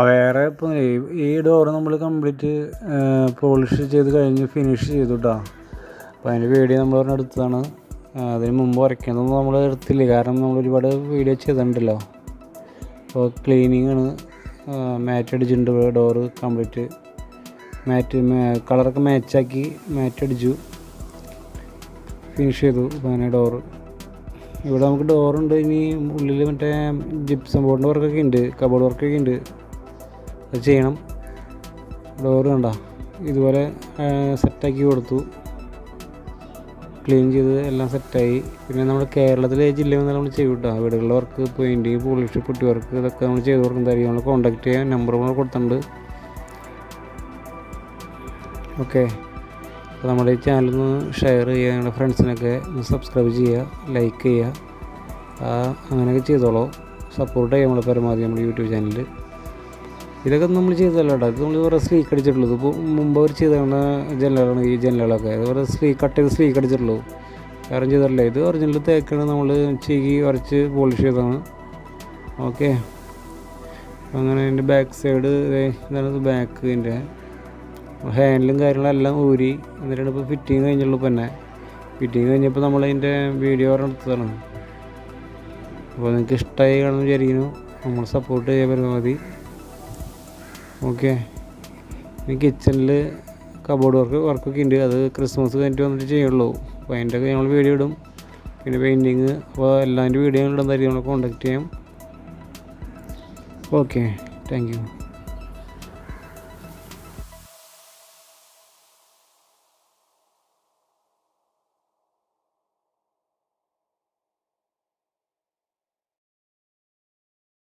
വേറെ ഇപ്പോൾ ഈ ഡോറ് നമ്മൾ കംപ്ലീറ്റ് പോളിഷ് ചെയ്ത് കഴിഞ്ഞ് ഫിനിഷ് ചെയ്തു കേട്ടോ. അപ്പോൾ അതിൻ്റെ വീഡിയോ നമ്മൾ പറഞ്ഞ എടുത്തതാണ്. അതിന് മുമ്പ് വരയ്ക്കുന്നതൊന്നും നമ്മൾ എടുത്തില്ല, കാരണം നമ്മൾ ഒരുപാട് വീഡിയോ ചെയ്തിട്ടുണ്ടല്ലോ. അപ്പോൾ ക്ലീനിങ്ങാണ്, മാറ്റ് അടിച്ചിട്ടുണ്ട് ഡോറ് കംപ്ലീറ്റ്. കളറൊക്കെ മാച്ചാക്കി മാറ്റ് അടിച്ചു, ഫിനിഷ് ചെയ്തു. അങ്ങനെ ഡോറ് ഇവിടെ നമുക്ക് ഡോറുണ്ട്. ഇനി ഉള്ളിൽ മറ്റേ ജിപ്സം ബോർഡിൻ്റെ വർക്കൊക്കെ ഉണ്ട്, കബോർഡ് വർക്കൊക്കെ ഉണ്ട്, അത് ചെയ്യണം. ഡോറ് കണ്ട ഇതുപോലെ സെറ്റാക്കി കൊടുത്തു, ക്ലീൻ ചെയ്ത് എല്ലാം സെറ്റായി. പിന്നെ നമ്മൾ കേരളത്തിലെ ജില്ലയിൽ നിന്ന് നമ്മൾ ചെയ്യും കേട്ടോ. വീടുകളിലെ work, painting, polish, putty work, ഇതൊക്കെ നമ്മൾ ചെയ്ത് കൊടുക്കുന്നതായിരിക്കും. നമ്മൾ കോൺടാക്ട് ചെയ്യാൻ നമ്പർ കൊടുത്തിട്ടുണ്ട്. ഓക്കെ, അപ്പോൾ നമ്മുടെ ഈ ചാനലൊന്ന് ഷെയർ ചെയ്യുക, നിങ്ങളുടെ ഫ്രണ്ട്സിനൊക്കെ ഒന്ന് സബ്സ്ക്രൈബ് ചെയ്യുക, ലൈക്ക് ചെയ്യുക, അങ്ങനെയൊക്കെ ചെയ്തോളൂ. സപ്പോർട്ട് ചെയ്യാം നമ്മൾ പരമാവധി നമ്മുടെ യൂട്യൂബ് ചാനലിൽ. ഇതൊക്കെ നമ്മൾ ചെയ്തല്ലോ കേട്ടോ. ഇത് നമ്മൾ വേറെ സ്ലീക്ക് അടിച്ചിട്ടുള്ളത്. ഇപ്പോൾ മുമ്പ് അവർ ചെയ്തേണ്ട ജനലുകളാണ് ഈ ജനലുകളൊക്കെ. ഇത് വേറെ കട്ട് ചെയ്ത് സ്ലീക്ക് അടിച്ചിട്ടുള്ളൂ, വേറെ ചെയ്തല്ലേ. ഇത് ഒറിജിനൽ തേക്കാണ്, നമ്മൾ ചീകി വരച്ച് പോളിഷ് ചെയ്തതാണ്. ഓക്കെ, അങ്ങനെ എൻ്റെ ബാക്ക് സൈഡ് ഇതാണ് ബാക്ക്. ഇതിൻ്റെ ഹാൻഡിലും കാര്യങ്ങളെല്ലാം ഊരി എന്നിട്ടാണ് ഇപ്പോൾ ഫിറ്റിങ് കഴിഞ്ഞുള്ളൂ. ഇപ്പോൾ തന്നെ ഫിറ്റിങ് കഴിഞ്ഞപ്പോൾ നമ്മളതിൻ്റെ വീഡിയോ എടുത്തതാണ്. അപ്പോൾ നിങ്ങൾക്ക് ഇഷ്ടമായി കാണുമെന്ന് വിചാരിക്കുന്നു. നമ്മൾ സപ്പോർട്ട് ചെയ്യാൻ പരമാവധി. ഓക്കെ, ഇനി കിച്ചണിൽ കബോർഡ് വർക്കൊക്കെ ഉണ്ട്. അത് ക്രിസ്മസ് കഴിഞ്ഞിട്ട് വന്നിട്ട് ചെയ്യുള്ളൂ. അപ്പോൾ അതിൻ്റെയൊക്കെ ഞങ്ങൾ വീഡിയോ ഇടും. പിന്നെ പെയിൻറ്റിങ്, അപ്പോൾ എല്ലാതിൻ്റെ വീഡിയോ ഇടുന്നതായിരിക്കും. നമ്മൾ കോൺടാക്ട് ചെയ്യാം. Okay, thank you.